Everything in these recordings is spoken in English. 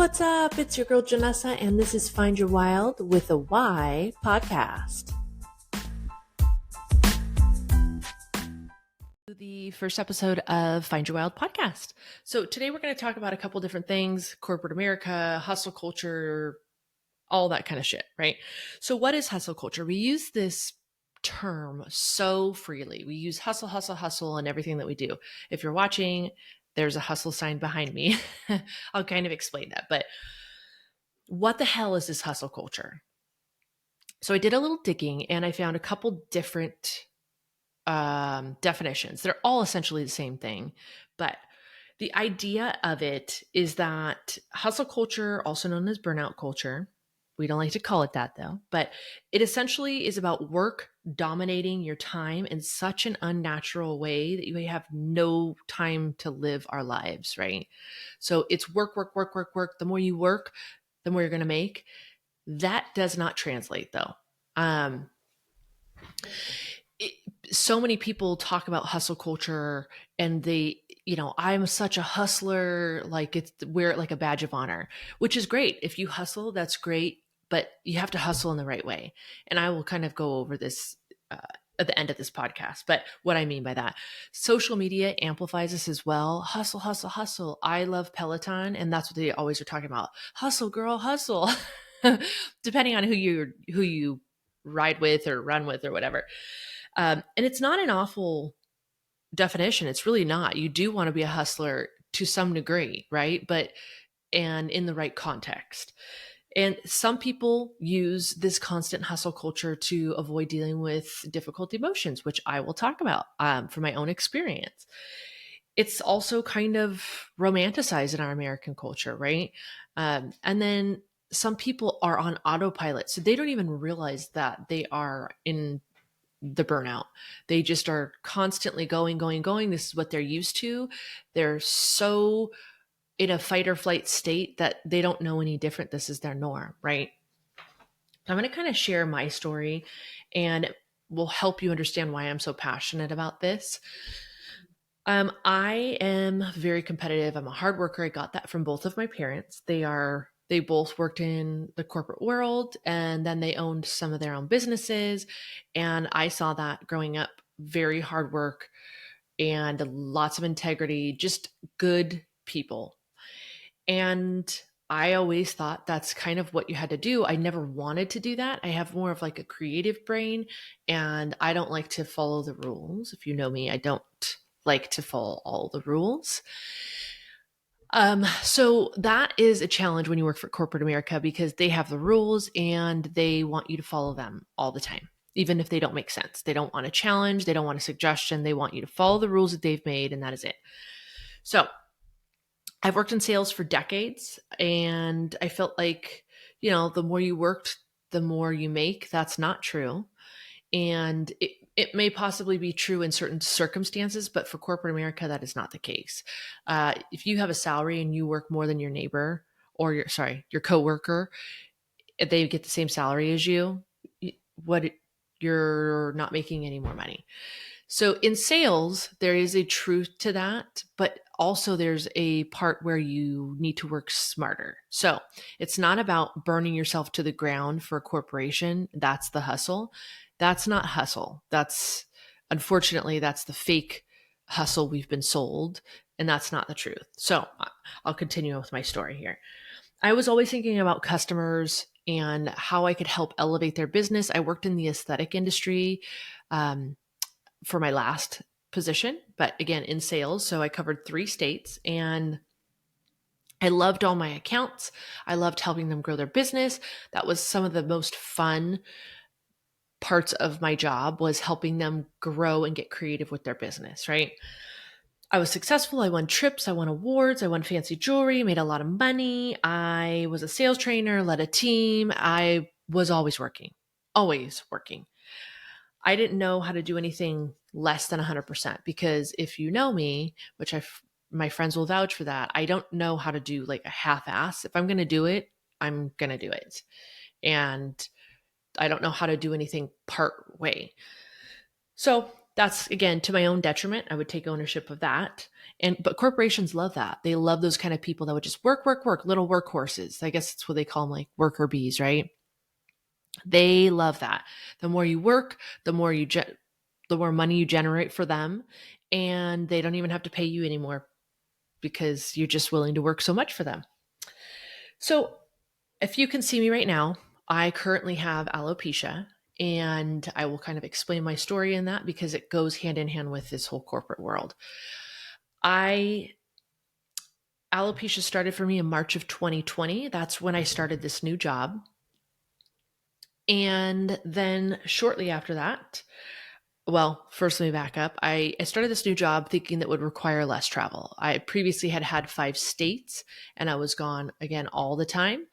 What's up? It's your girl Janessa, and this is Find Your Wild with a Y podcast. The first episode of Find Your Wild podcast. So today we're going to talk about a couple different things: corporate America, hustle culture, all that kind of shit, right? So what is hustle culture? We use this term so freely. We use hustle, hustle, hustle in everything that we do. If you're watching, there's a hustle sign behind me. I'll kind of explain that. But what the hell is this hustle culture? So I did a little digging and I found a couple different definitions. They're all essentially the same thing. But the idea of it is that hustle culture, also known as burnout culture, we don't like to call it that though, but it essentially is about work dominating your time in such an unnatural way that you have no time to live our lives, right? So it's work, work, work, work, work. The more you work, the more you're going to make. That does not translate though. So many people talk about hustle culture and they, I'm such a hustler, like wear it like a badge of honor, which is great. If you hustle, that's great, but you have to hustle in the right way. And I will kind of go over this at the end of this podcast. But what I mean by that, social media amplifies this as well. Hustle, hustle, hustle. I love Peloton, and that's what they always are talking about. Hustle, girl, hustle. Depending on who you ride with or run with or whatever. And it's not an awful definition. It's really not. You do want to be a hustler to some degree, right? And in the right context. And some people use this constant hustle culture to avoid dealing with difficult emotions, which I will talk about from my own experience. It's also kind of romanticized in our American culture, right? And then some people are on autopilot, so they don't even realize that they are in the burnout. They just are constantly going. This is what they're used to. They're so in a fight or flight state that they don't know any different. This is their norm, right? I'm going to kind of share my story and will help you understand why I'm so passionate about this. I am very competitive. I'm a hard worker. I got that from both of my parents. They both worked in the corporate world and then they owned some of their own businesses. And I saw that growing up, very hard work and lots of integrity, just good people. And I always thought that's kind of what you had to do. I never wanted to do that. I have more of like a creative brain and I don't like to follow the rules. If you know me, I don't like to follow all the rules. So that is a challenge when you work for corporate America because they have the rules and they want you to follow them all the time, even if they don't make sense. They don't want a challenge. They don't want a suggestion. They want you to follow the rules that they've made, and that is it. So I've worked in sales for decades, and I felt like, the more you worked, the more you make. That's not true. And it may possibly be true in certain circumstances, but for corporate America, that is not the case. If you have a salary and you work more than your neighbor or your coworker, they get the same salary as you, you're not making any more money. So in sales, there is a truth to that, but also there's a part where you need to work smarter. So it's not about burning yourself to the ground for a corporation. That's the hustle. That's not hustle. Unfortunately, that's the fake hustle we've been sold, and that's not the truth. So I'll continue with my story here. I was always thinking about customers and how I could help elevate their business. I worked in the aesthetic industry for my last position, but again, in sales. So I covered 3 states and I loved all my accounts. I loved helping them grow their business. That was some of the most fun parts of my job, was helping them grow and get creative with their business, right? I was successful. I won trips. I won awards. I won fancy jewelry, made a lot of money. I was a sales trainer, led a team. I was always working. I didn't know how to do anything less than 100% because if you know me, which my friends will vouch for that, I don't know how to do like a half-ass. If I'm going to do it, I'm going to do it. And I don't know how to do anything part way. So That's again to my own detriment. I would take ownership of that. But corporations love that. They love those kind of people that would just work, work, work, little workhorses. I guess that's what they call them, like worker bees, right? They love that. The more you work, the more the more money you generate for them, and they don't even have to pay you anymore because you're just willing to work so much for them. So, if you can see me right now, I currently have alopecia, and I will kind of explain my story in that because it goes hand in hand with this whole corporate world. I Alopecia started for me in March of 2020. That's when I started this new job. And then shortly after that, well, first let me back up. I started this new job thinking that would require less travel. I previously had 5 states and I was gone again all the time.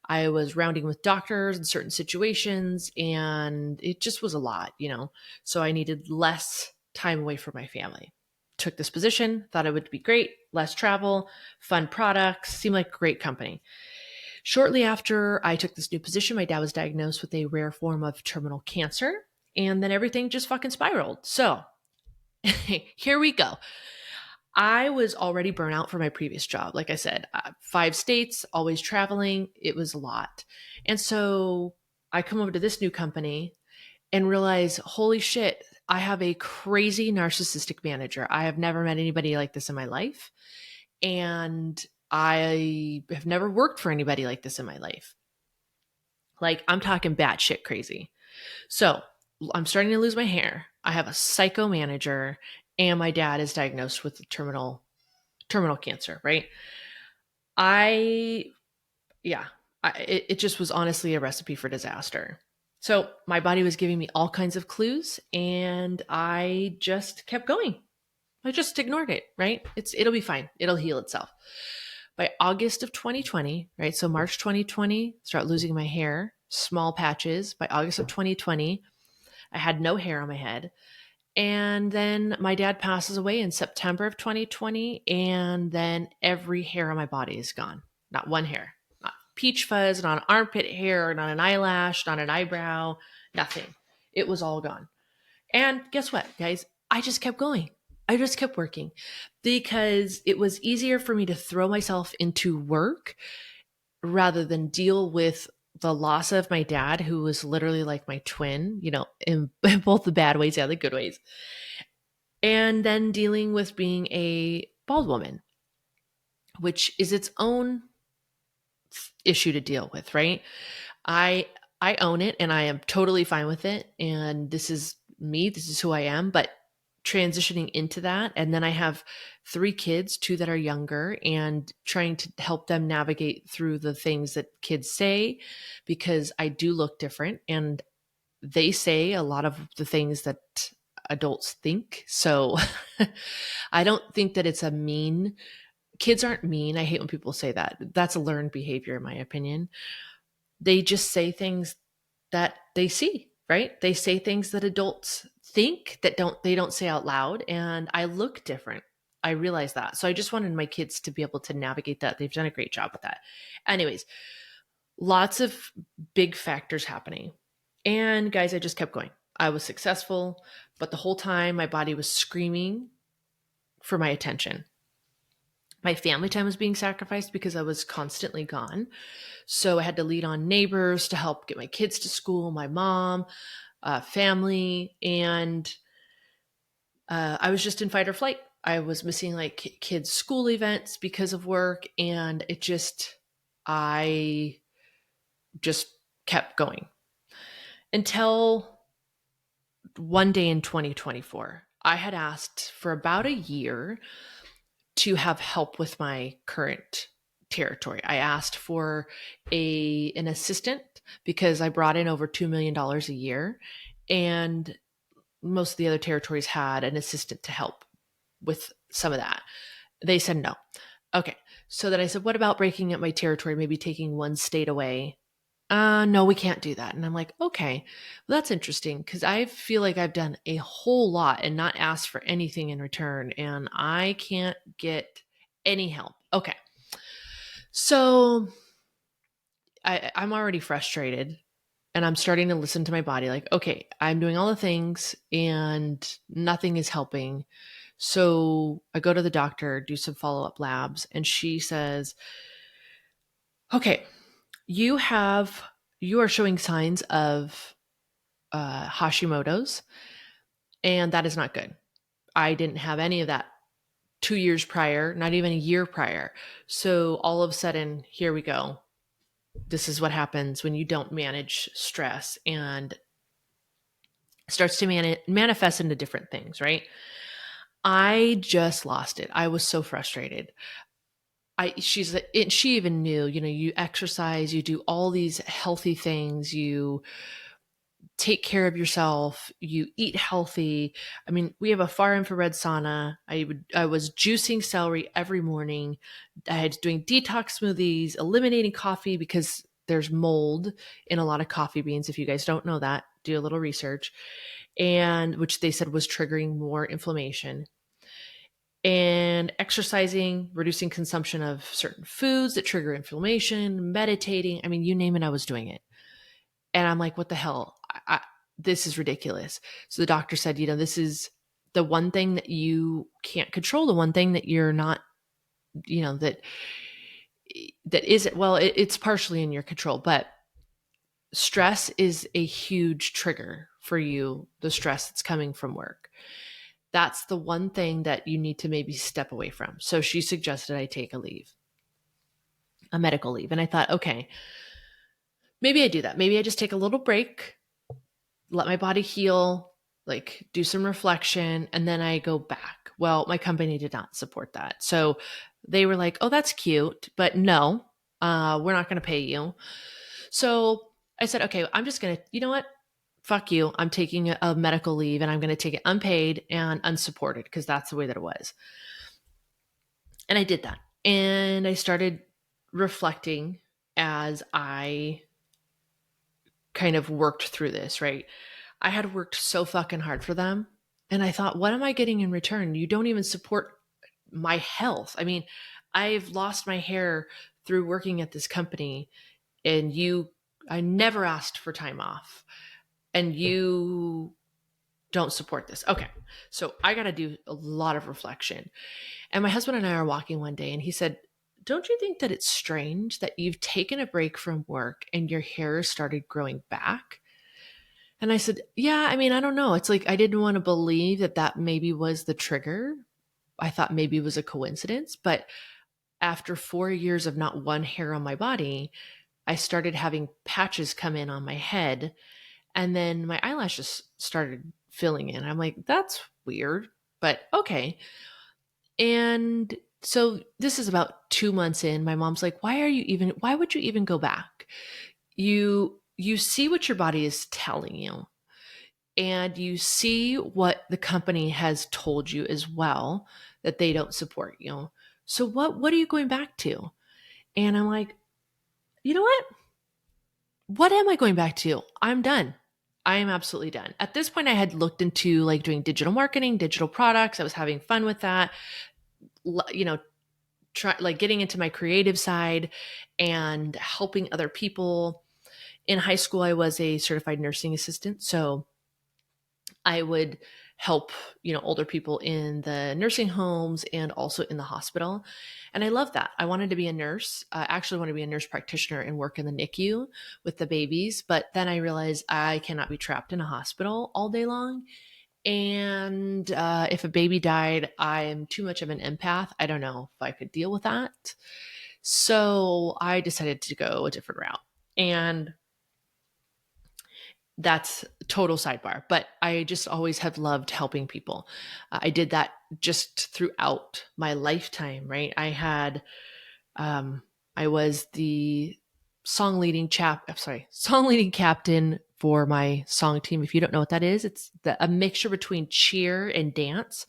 I was rounding with doctors in certain situations and it just was a lot, you know. So I needed less time away from my family. Took this position, thought it would be great, less travel, fun products, seemed like a great company. Shortly after I took this new position, my dad was diagnosed with a rare form of terminal cancer, and then everything just fucking spiraled. So here we go. I was already burnt out for my previous job. Like I said, 5 states, always traveling. It was a lot. And so I come over to this new company and realize, holy shit, I have a crazy narcissistic manager. I have never met anybody like this in my life. And I have never worked for anybody like this in my life. Like, I'm talking batshit crazy. So I'm starting to lose my hair. I have a psycho manager, and my dad is diagnosed with terminal cancer, right? I, yeah, it just was honestly a recipe for disaster. So my body was giving me all kinds of clues, and I just kept going. I just ignored it, right? It'll be fine. It'll heal itself. By August of 2020, right? So March 2020, start losing my hair, small patches. By August of 2020, I had no hair on my head. And then my dad passes away in September of 2020. And then every hair on my body is gone. Not one hair, not peach fuzz, not an armpit hair, not an eyelash, not an eyebrow, nothing. It was all gone. And guess what, guys? I just kept going. I just kept working because it was easier for me to throw myself into work rather than deal with the loss of my dad, who was literally like my twin, you know, in both the bad ways and the good ways. And then dealing with being a bald woman, which is its own issue to deal with, right? I I own it and I am totally fine with it. And this is me, this is who I am. But transitioning into that, and then I have 3 kids, 2 that are younger, and trying to help them navigate through the things that kids say, because I do look different and they say a lot of the things that adults think. So I don't think that it's a mean, kids aren't mean. I hate when people say that. That's a learned behavior, in my opinion. They just say things that they see, right? They say things that adults think that they don't say out loud, and I look different. I realize that. So I just wanted my kids to be able to navigate that. They've done a great job with that. Anyways, lots of big factors happening. And guys, I just kept going. I was successful, but the whole time my body was screaming for my attention. My family time was being sacrificed because I was constantly gone. So I had to lean on neighbors to help get my kids to school, my mom, family, and I was just in fight or flight. I was missing like kids' school events because of work, and I just kept going until one day in 2024. I had asked for about a year to have help with my current territory. I asked for an assistant because I brought in over $2 million a year, and most of the other territories had an assistant to help with some of that. They said no. Okay. So then I said, what about breaking up my territory, maybe taking one state away? No, we can't do that. And I'm like, okay, well, that's interesting because I feel like I've done a whole lot and not asked for anything in return, and I can't get any help. Okay. So I'm already frustrated. and I'm starting to listen to my body like, okay, I'm doing all the things and nothing is helping. So I go to the doctor, do some follow-up labs, and she says, okay, you are showing signs of Hashimoto's, and that is not good. I didn't have any of that 2 years prior, not even a year prior. So all of a sudden, here we go. This is what happens when you don't manage stress, and starts to manifest into different things, right? I just lost it. I was so frustrated. She even knew, you exercise, you do all these healthy things, you take care of yourself, you eat healthy. I mean, we have a far infrared sauna. I was juicing celery every morning. I had doing detox smoothies, eliminating coffee because there's mold in a lot of coffee beans. If you guys don't know that, do a little research. And which they said was triggering more inflammation. And exercising, reducing consumption of certain foods that trigger inflammation, meditating. I mean, you name it, I was doing it. And I'm like, what the hell? This is ridiculous. So the doctor said, this is the one thing that you can't control, the one thing that you're not, that isn't, well, it's partially in your control, but stress is a huge trigger for you, the stress that's coming from work. That's the one thing that you need to maybe step away from. So she suggested I take a medical leave. And I thought, okay, maybe I do that. Maybe I just take a little break, let my body heal, like do some reflection, and then I go back. Well, my company did not support that. So they were like, oh, that's cute, but no, we're not going to pay you. So I said, okay, I'm just going to, you know what? Fuck you. I'm taking a medical leave, and I'm going to take it unpaid and unsupported because that's the way that it was. And I did that. And I started reflecting as I kind of worked through this, right? I had worked so fucking hard for them. And I thought, what am I getting in return? You don't even support my health. I mean, I've lost my hair through working at this company, and I never asked for time off, and you don't support this. Okay. So I got to do a lot of reflection. And my husband and I are walking one day, and he said, don't you think that it's strange that you've taken a break from work and your hair started growing back? And I said, yeah, I mean, I don't know. It's like, I didn't want to believe that maybe was the trigger. I thought maybe it was a coincidence. But after 4 years of not one hair on my body, I started having patches come in on my head. And then my eyelashes started filling in. I'm like, that's weird, but okay. And so this is about 2 months in. My mom's like, why would you even go back? You see what your body is telling you, and you see what the company has told you as well, that they don't support you. So what are you going back to? And I'm like, you know what? What am I going back to? I'm done. I am absolutely done. At this point, I had looked into like doing digital marketing, digital products. I was having fun with that. Getting into my creative side and helping other people. In high school, I was a certified nursing assistant. So I would help, older people in the nursing homes and also in the hospital. And I love that. I wanted to be a nurse. I actually want to be a nurse practitioner and work in the NICU with the babies. But then I realized I cannot be trapped in a hospital all day long. And if a baby died, I'm too much of an empath. I don't know if I could deal with that. So I decided to go a different route. And that's total sidebar, but I just always have loved helping people. I did that just throughout my lifetime, right? I was the song leading captain for my song team. If you don't know what that is, it's a mixture between cheer and dance.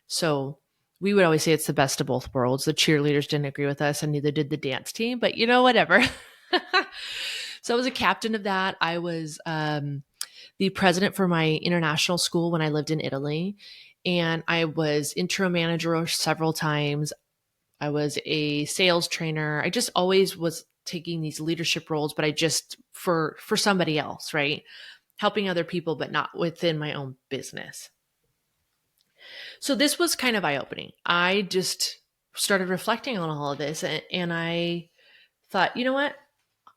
So we would always say it's the best of both worlds. The cheerleaders didn't agree with us, and neither did the dance team, but whatever. So I was a captain of that. I was the president for my international school when I lived in Italy. And I was intro manager several times. I was a sales trainer. I just always was taking these leadership roles, but I just for somebody else, right? Helping other people, but not within my own business. So this was kind of eye-opening. I just started reflecting on all of this, and I thought, you know what?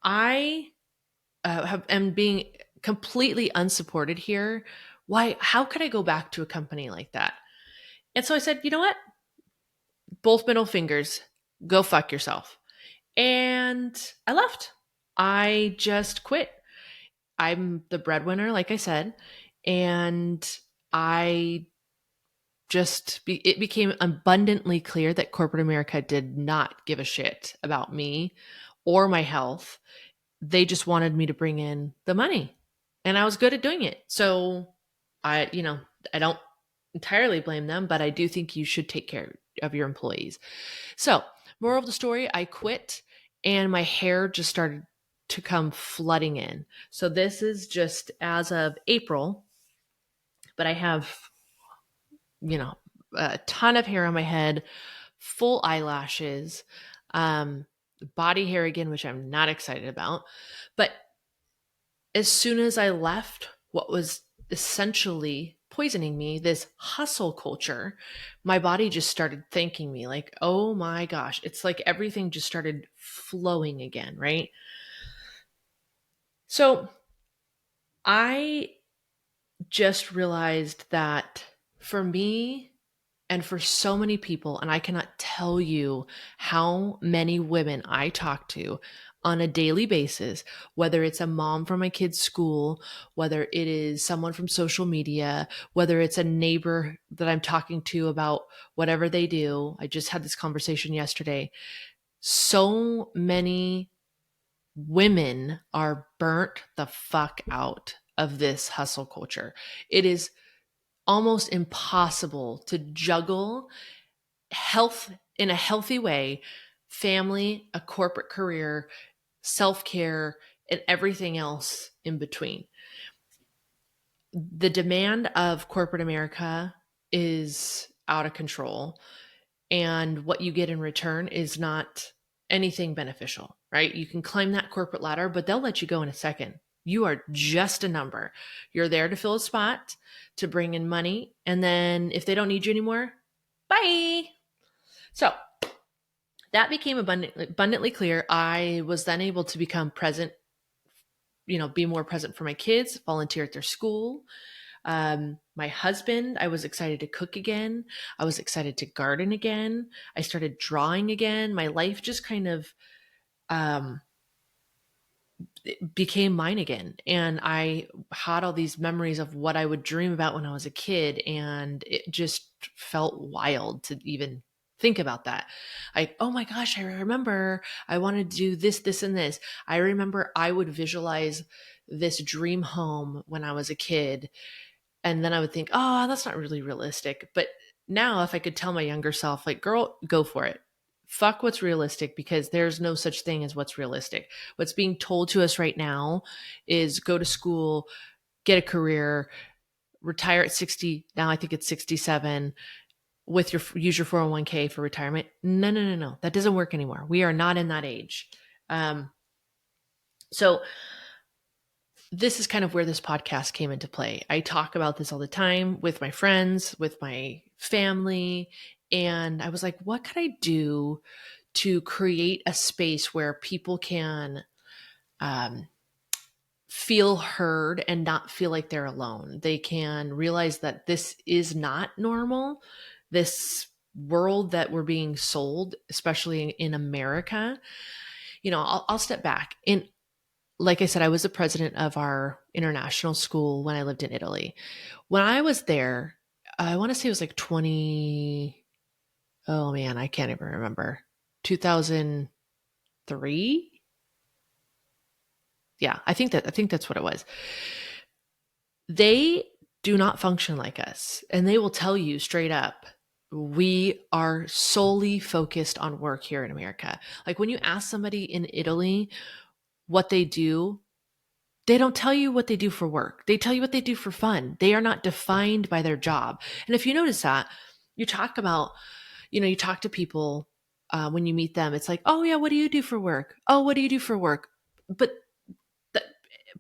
I am being completely unsupported here. Why? How could I go back to a company like that? And so I said, you know what? Both middle fingers, go fuck yourself. And I left. I just quit. I'm the breadwinner, like I said, and I it became abundantly clear that corporate America did not give a shit about me or my health. They just wanted me to bring in the money, and I was good at doing it. So I don't entirely blame them, but I do think you should take care of your employees. So, moral of the story, I quit and my hair just started to come flooding in. So, this is just as of April, but I have, a ton of hair on my head, full eyelashes, body hair again, which I'm not excited about. But as soon as I left what was essentially poisoning me, this hustle culture, my body just started thanking me like, oh my gosh, it's like everything just started flowing again, right? So I just realized that for me, and for so many people, and I cannot tell you how many women I talk to on a daily basis, whether it's a mom from my kid's school, whether it is someone from social media, whether it's a neighbor that I'm talking to about whatever they do. I just had this conversation yesterday. So many women are burnt the fuck out of this hustle culture. It is almost impossible to juggle health in a healthy way, family, a corporate career, self-care, and everything else in between. The demand of corporate America is out of control, and what you get in return is not anything beneficial, right? You can climb that corporate ladder, but they'll let you go in a second. You are just a number. You're there to fill a spot, to bring in money, and then if they don't need you anymore, bye. So that became abundantly clear. I was then able to become present, be more present for my kids, volunteer at their school. My husband, I was excited to cook again. I was excited to garden again. I started drawing again. My life just kind of became mine again. And I had all these memories of what I would dream about when I was a kid. And it just felt wild to even think about that. Like, oh my gosh, I remember I wanted to do this, this, and this. I remember I would visualize this dream home when I was a kid. And then I would think, oh, that's not really realistic. But now if I could tell my younger self, like, girl, go for it. Fuck what's realistic, because there's no such thing as what's realistic. What's being told to us right now is go to school, get a career, retire at 60. Now I think it's 67 with use your 401k for retirement. No. That doesn't work anymore. We are not in that age. So this is kind of where this podcast came into play. I talk about this all the time with my friends, with my family. And I was like, what could I do to create a space where people can feel heard and not feel like they're alone? They can realize that this is not normal. This world that we're being sold, especially in America, I'll step back. Like I said, I was the president of our international school when I lived in Italy. When I was there, I want to say it was like 20, oh man, I can't even remember. 2003? Yeah, I think that's what it was. They do not function like us, and they will tell you straight up, we are solely focused on work here in America. Like when you ask somebody in Italy what they do, they don't tell you what they do for work. They tell you what they do for fun. They are not defined by their job. And if you notice that, you talk to people when you meet them, it's like, oh yeah, what do you do for work? Oh, what do you do for work? But the,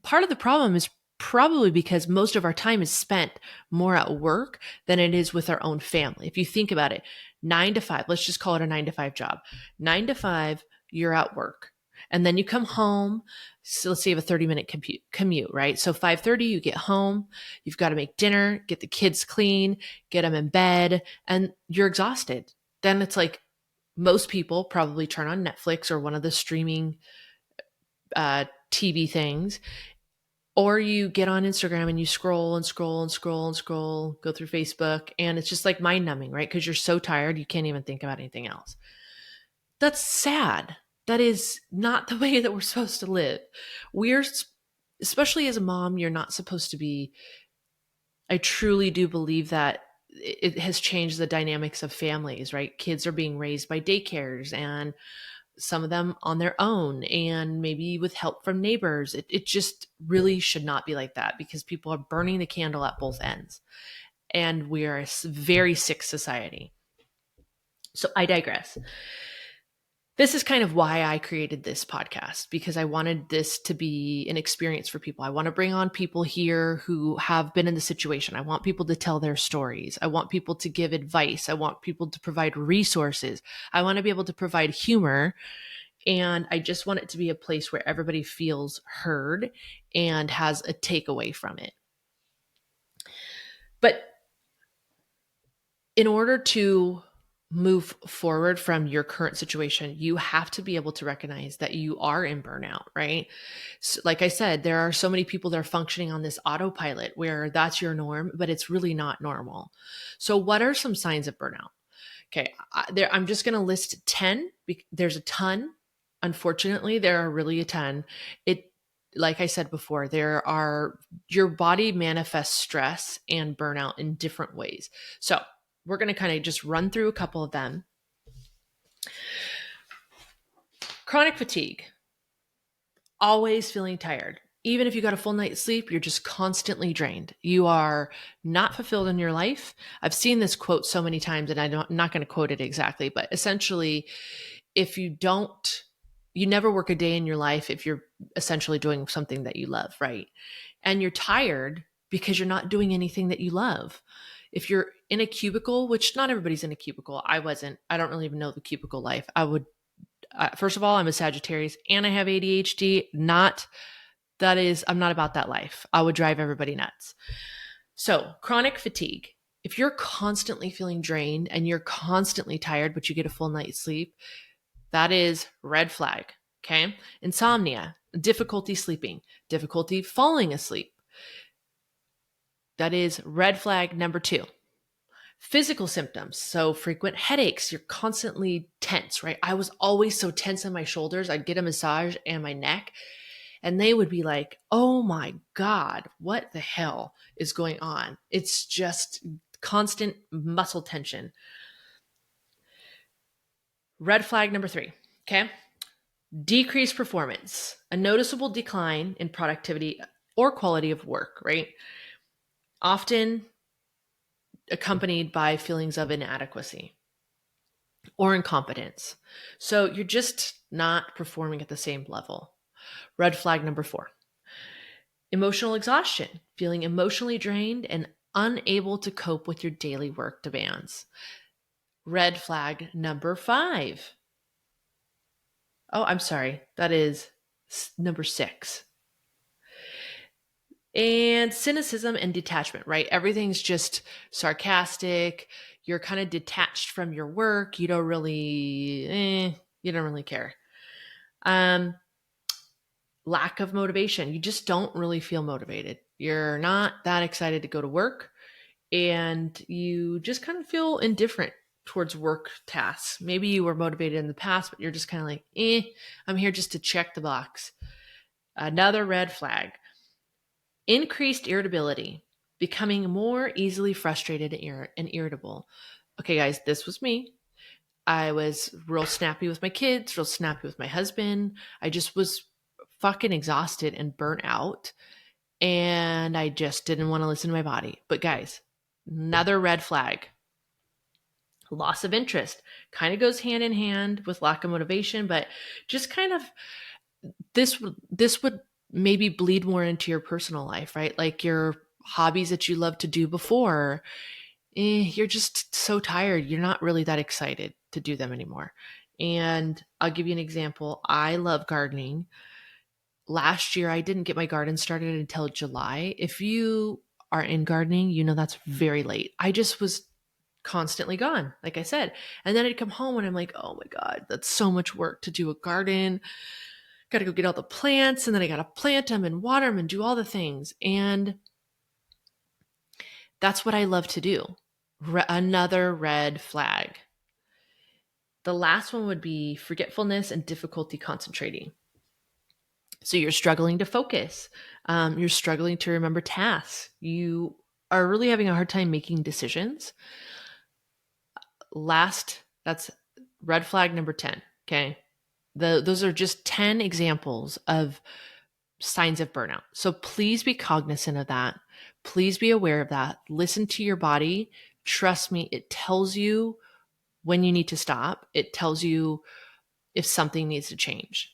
part of the problem is probably because most of our time is spent more at work than it is with our own family. If you think about it, 9 to 5, let's just call it a 9 to 5 job. 9 to 5, you're at work. And then you come home. So let's say you have a 30-minute commute, right? So 5:30, you get home. You've got to make dinner, get the kids clean, get them in bed, and you're exhausted. Then it's like most people probably turn on Netflix or one of the streaming TV things, or you get on Instagram and you scroll and scroll and scroll and scroll, go through Facebook, and it's just like mind numbing, right? Because you're so tired, you can't even think about anything else. That's sad. That is not the way that we're supposed to live. We're, especially as a mom, you're not supposed to be. I truly do believe that it has changed the dynamics of families, right? Kids are being raised by daycares and some of them on their own and maybe with help from neighbors. It just really should not be like that because people are burning the candle at both ends. And we are a very sick society. So I digress. This is kind of why I created this podcast, because I wanted this to be an experience for people. I want to bring on people here who have been in the situation. I want people to tell their stories. I want people to give advice. I want people to provide resources. I want to be able to provide humor. And I just want it to be a place where everybody feels heard and has a takeaway from it. But in order to move forward from your current situation, you have to be able to recognize that you are in burnout, right? So, like I said, there are so many people that are functioning on this autopilot where that's your norm, but it's really not normal. So what are some signs of burnout? Okay, I'm just going to list 10. There's a ton. Unfortunately, there are really a ton. Like I said before, your body manifests stress and burnout in different ways. So we're going to kind of just run through a couple of them. Chronic fatigue, always feeling tired. Even if you got a full night's sleep, you're just constantly drained. You are not fulfilled in your life. I've seen this quote so many times, and I'm not going to quote it exactly, but essentially, if you never work a day in your life if you're essentially doing something that you love, right? And you're tired because you're not doing anything that you love. If you're in a cubicle, which not everybody's in a cubicle, I wasn't. I don't really even know the cubicle life. First of all, I'm a Sagittarius and I have ADHD. I'm not about that life. I would drive everybody nuts. So chronic fatigue. If you're constantly feeling drained and you're constantly tired, but you get a full night's sleep, that is red flag. Okay. Insomnia, difficulty sleeping, difficulty falling asleep. That is red flag number 2. Physical symptoms. So frequent headaches. You're constantly tense, right? I was always so tense in my shoulders. I'd get a massage and my neck, and they would be like, oh my God, what the hell is going on? It's just constant muscle tension. Red flag number 3. Okay. Decreased performance, a noticeable decline in productivity or quality of work, right? Often accompanied by feelings of inadequacy or incompetence. So you're just not performing at the same level. Red flag number 4. Emotional exhaustion, feeling emotionally drained and unable to cope with your daily work demands. Red flag number 5. Oh, I'm sorry. That is number 6. And cynicism and detachment, right? Everything's just sarcastic. You're kind of detached from your work. You don't really care. Lack of motivation. You just don't really feel motivated. You're not that excited to go to work, and you just kind of feel indifferent towards work tasks. Maybe you were motivated in the past, but you're just kind of like, I'm here just to check the box. Another red flag. Increased irritability, becoming more easily frustrated and irritable. Okay, guys, this was me. I was real snappy with my kids, real snappy with my husband. I just was fucking exhausted and burnt out. And I just didn't want to listen to my body. But guys, another red flag. Loss of interest kind of goes hand in hand with lack of motivation, but just kind of this would maybe bleed more into your personal life, right? Like your hobbies that you love to do before, you're just so tired. You're not really that excited to do them anymore. And I'll give you an example. I love gardening. Last year, I didn't get my garden started until July. If you are in gardening, you know that's very late. I just was constantly gone, like I said. And then I'd come home and I'm like, oh my God, that's so much work to do a garden. Got to go get all the plants, and then I got to plant them and water them and do all the things. And that's what I love to do. Another red flag. The last one would be forgetfulness and difficulty concentrating. So you're struggling to focus. You're struggling to remember tasks. You are really having a hard time making decisions. That's red flag number 10. Okay. Those are just 10 examples of signs of burnout. So please be cognizant of that. Please be aware of that. Listen to your body. Trust me, it tells you when you need to stop. It tells you if something needs to change.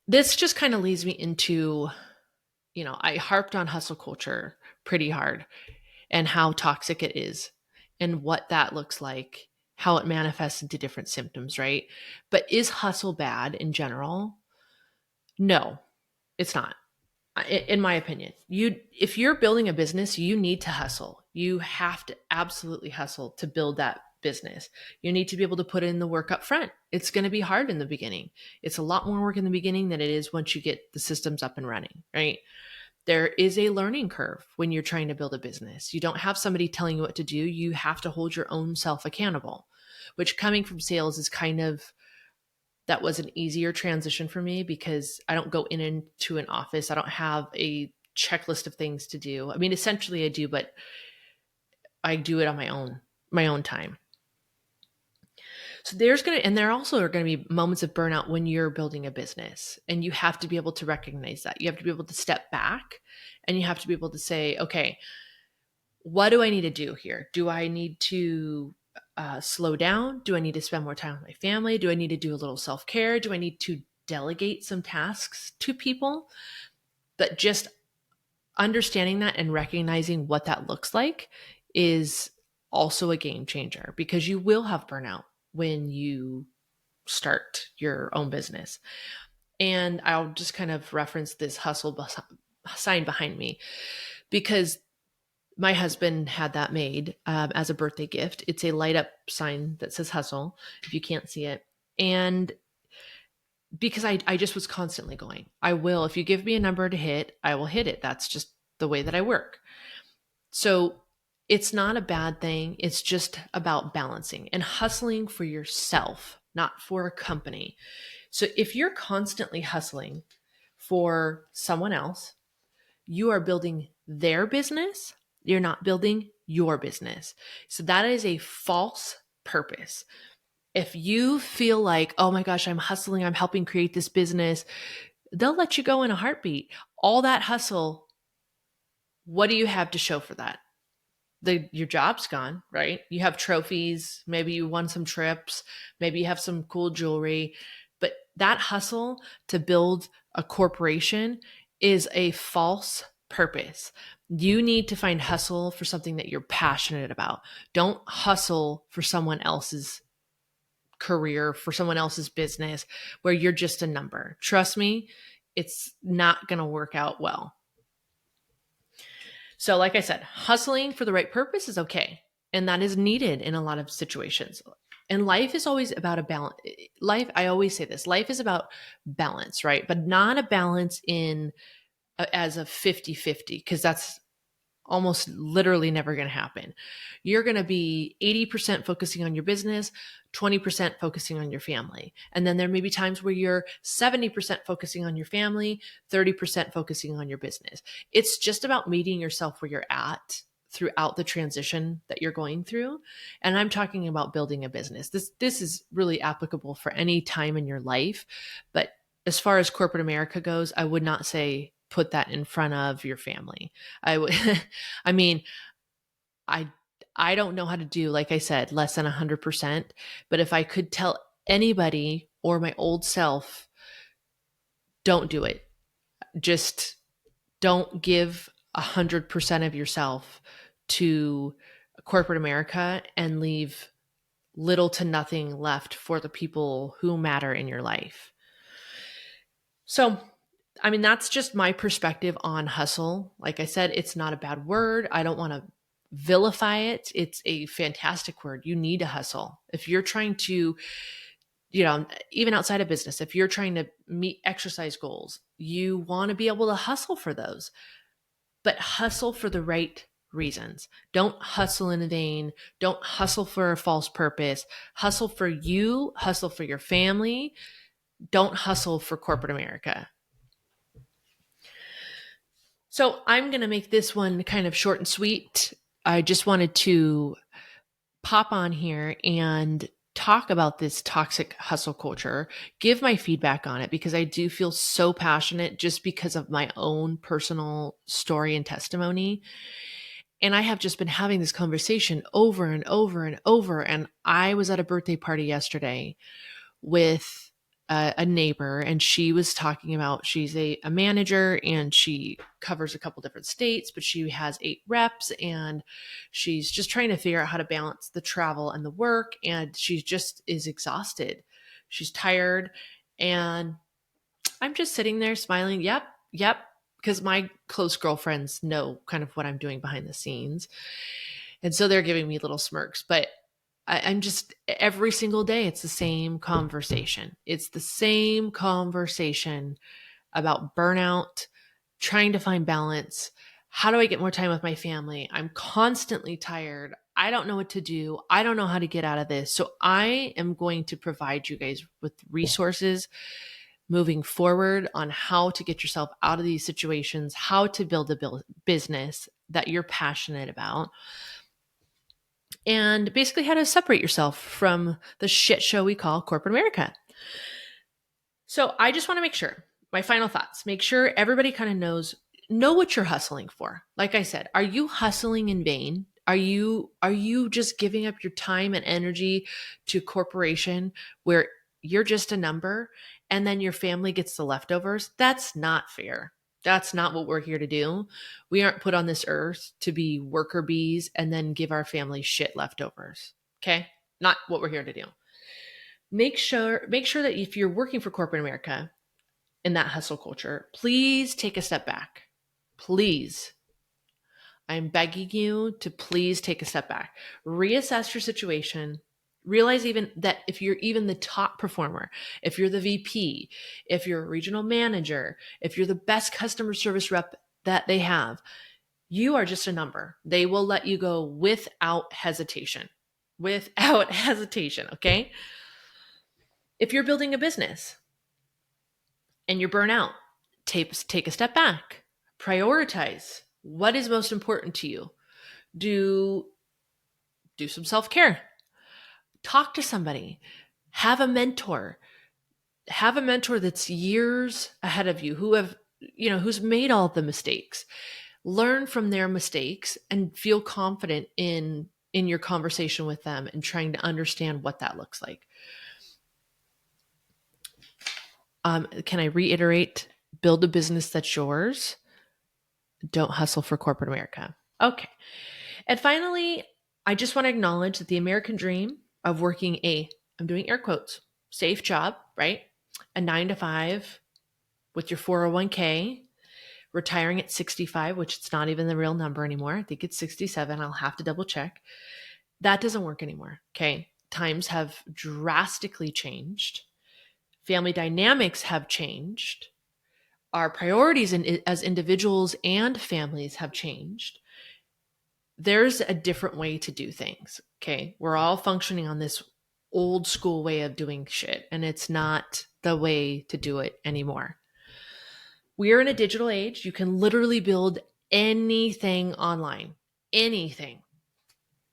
This just kind of leads me into, I harped on hustle culture pretty hard and how toxic it is and what that looks like, how it manifests into different symptoms, right? But is hustle bad in general? No, it's not. In my opinion, if you're building a business, you need to hustle. You have to absolutely hustle to build that business. You need to be able to put in the work up front. It's going to be hard in the beginning. It's a lot more work in the beginning than it is once you get the systems up and running, right? There is a learning curve when you're trying to build a business. You don't have somebody telling you what to do. You have to hold your own self accountable, which coming from sales is that was an easier transition for me because I don't go into an office. I don't have a checklist of things to do. I mean, essentially I do, but I do it on my own time. So there also are going to be moments of burnout when you're building a business, and you have to be able to recognize that. You have to be able to step back, and you have to be able to say, okay, what do I need to do here? Do I need to slow down? Do I need to spend more time with my family? Do I need to do a little self-care? Do I need to delegate some tasks to people? But just understanding that and recognizing what that looks like is also a game changer, because you will have burnout when you start your own business. And I'll just kind of reference this hustle sign behind me, because my husband had that made as a birthday gift. It's a light up sign that says hustle, if you can't see it. And because I just was constantly going, if you give me a number to hit, I will hit it. That's just the way that I work. So it's not a bad thing. It's just about balancing and hustling for yourself, not for a company. So if you're constantly hustling for someone else, you are building their business. You're not building your business. So that is a false purpose. If you feel like, oh my gosh, I'm hustling, I'm helping create this business, they'll let you go in a heartbeat. All that hustle, what do you have to show for that? Your job's gone, right? You have trophies, maybe you won some trips, maybe you have some cool jewelry, but that hustle to build a corporation is a false purpose. You need to find hustle for something that you're passionate about. Don't hustle for someone else's career, for someone else's business where you're just a number. Trust me, it's not going to work out well. So like I said, hustling for the right purpose is okay. And that is needed in a lot of situations. And life is always about a balance. I always say this, life is about balance, right? But not a balance as a 50-50, because that's almost literally never going to happen. You're going to be 80% focusing on your business, 20% focusing on your family. And then there may be times where you're 70% focusing on your family, 30% focusing on your business. It's just about meeting yourself where you're at throughout the transition that you're going through. And I'm talking about building a business. This is really applicable for any time in your life. But as far as corporate America goes, I would not say put that in front of your family. I would, I mean, I I don't know how to do, like I said, less than 100%. But if I could tell anybody or my old self, don't do it. Just don't give 100% of yourself to corporate America and leave little to nothing left for the people who matter in your life. So, I mean, that's just my perspective on hustle. Like I said, it's not a bad word. I don't want to vilify it. It's a fantastic word. You need to hustle. If you're trying to, even outside of business, if you're trying to meet exercise goals, you want to be able to hustle for those, but hustle for the right reasons. Don't hustle in vain. Don't hustle for a false purpose. Hustle for you, hustle for your family. Don't hustle for corporate America. So I'm going to make this one kind of short and sweet. I just wanted to pop on here and talk about this toxic hustle culture, give my feedback on it, because I do feel so passionate just because of my own personal story and testimony. And I have just been having this conversation over and over and over. And I was at a birthday party yesterday with a neighbor, and she was talking about, she's a manager and she covers a couple different states, but she has 8 reps and she's just trying to figure out how to balance the travel and the work. And she just is exhausted. She's tired. And I'm just sitting there smiling. Yep. Yep. Because my close girlfriends know kind of what I'm doing behind the scenes. And so they're giving me little smirks, but I'm just, every single day, it's the same conversation. It's the same conversation about burnout, trying to find balance. How do I get more time with my family? I'm constantly tired. I don't know what to do. I don't know how to get out of this. So I am going to provide you guys with resources moving forward on how to get yourself out of these situations, how to build a business that you're passionate about, and basically how to separate yourself from the shit show we call corporate America. So I just want to make sure, my final thoughts, make sure everybody kind of know what you're hustling for. Like I said, are you hustling in vain? Are you just giving up your time and energy to corporation where you're just a number and then your family gets the leftovers? That's not fair. That's not what we're here to do. We aren't put on this earth to be worker bees and then give our family shit leftovers. Okay? Not what we're here to do. Make sure that if you're working for corporate America in that hustle culture, please take a step back. Please. I'm begging you to please take a step back. Reassess your situation. Realize even that if you're even the top performer, if you're the VP, if you're a regional manager, if you're the best customer service rep that they have, you are just a number. They will let you go without hesitation. Without hesitation, okay? If you're building a business and you're burnt out, take a step back. Prioritize. What is most important to you? Do some self-care. Talk to somebody. Have a mentor. Have a mentor that's years ahead of you, who's made all the mistakes. Learn from their mistakes and feel confident in your conversation with them and trying to understand what that looks like. Can I reiterate? Build a business that's yours. Don't hustle for corporate America. Okay. And finally, I just want to acknowledge that the American dream of working I'm doing air quotes, safe job, right? A 9-to-5 with your 401k, retiring at 65, which it's not even the real number anymore. I think it's 67. I'll have to double check. That doesn't work anymore. Okay. Times have drastically changed. Family dynamics have changed. Our priorities as individuals and families have changed. There's a different way to do things. Okay. We're all functioning on this old school way of doing shit, and it's not the way to do it anymore. We are in a digital age. You can literally build anything online, anything.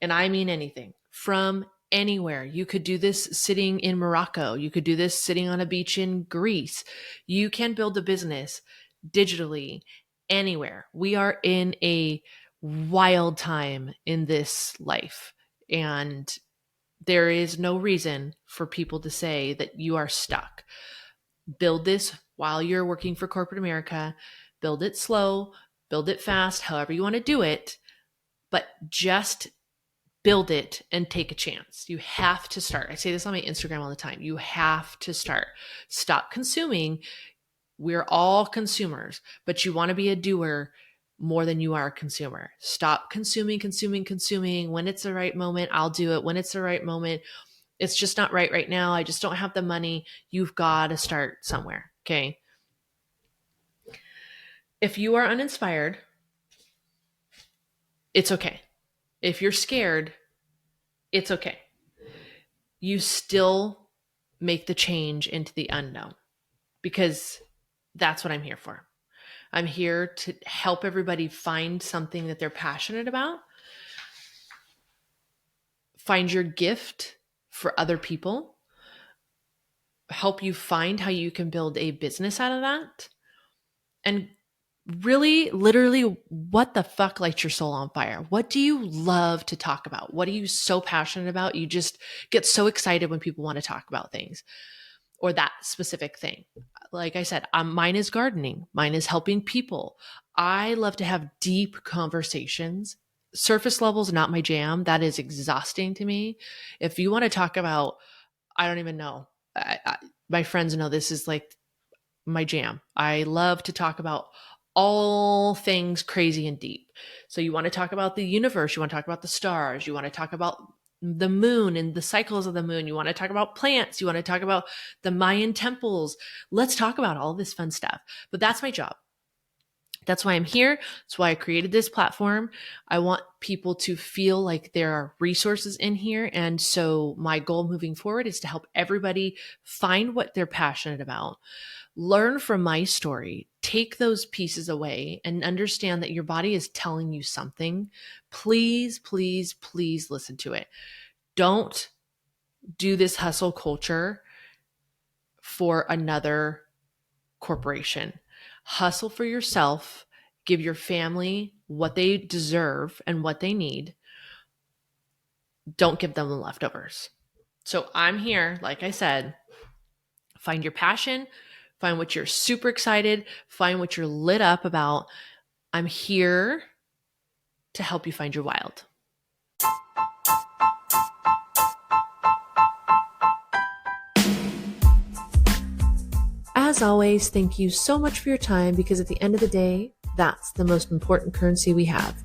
And I mean anything from anywhere. You could do this sitting in Morocco. You could do this sitting on a beach in Greece. You can build a business digitally anywhere. We are in a wild time in this life. And there is no reason for people to say that you are stuck. Build this while you're working for corporate America. Build it slow, build it fast, however you want to do it, but just build it and take a chance. You have to start. I say this on my Instagram all the time. You have to start. Stop consuming. We're all consumers, but you want to be a doer more than you are a consumer. Stop consuming. When it's the right moment, I'll do it. When it's the right moment, it's just not right now. I just don't have the money. You've got to start somewhere. Okay. If you are uninspired, it's okay. If you're scared, it's okay. You still make the change into the unknown, because that's what I'm here for. I'm here to help everybody find something that they're passionate about, find your gift for other people, help you find how you can build a business out of that, and really, literally, what the fuck lights your soul on fire? What do you love to talk about? What are you so passionate about? You just get so excited when people want to talk about things or that specific thing. Like I said, mine is gardening. Mine is helping people. I love to have deep conversations. Surface level is not my jam. That is exhausting to me. If you want to talk about, I don't even know. My friends know this is like my jam. I love to talk about all things crazy and deep. So you want to talk about the universe, you want to talk about the stars, you want to talk about the moon and the cycles of the moon, you want to talk about plants, you want to talk about the Mayan temples. Let's talk about all this fun stuff. But that's my job. That's why I'm here. That's why I created this platform. I want people to feel like there are resources in here. And so my goal moving forward is to help everybody find what they're passionate about, learn from my story, take those pieces away, and understand that your body is telling you something. Please, please, please listen to it. Don't do this hustle culture for another corporation. Hustle for yourself. Give your family what they deserve and what they need. Don't give them the leftovers. So I'm here, like I said, find your passion, find what you're super excited, find what you're lit up about. I'm here to help you find your wild. As always, thank you so much for your time, because at the end of the day, that's the most important currency we have.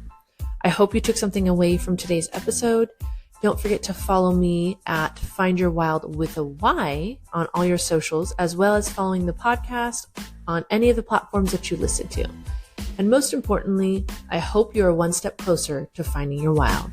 I hope you took something away from today's episode. Don't forget to follow me at Find Your Wild with a Y on all your socials, as well as following the podcast on any of the platforms that you listen to. And most importantly, I hope you are one step closer to finding your wild.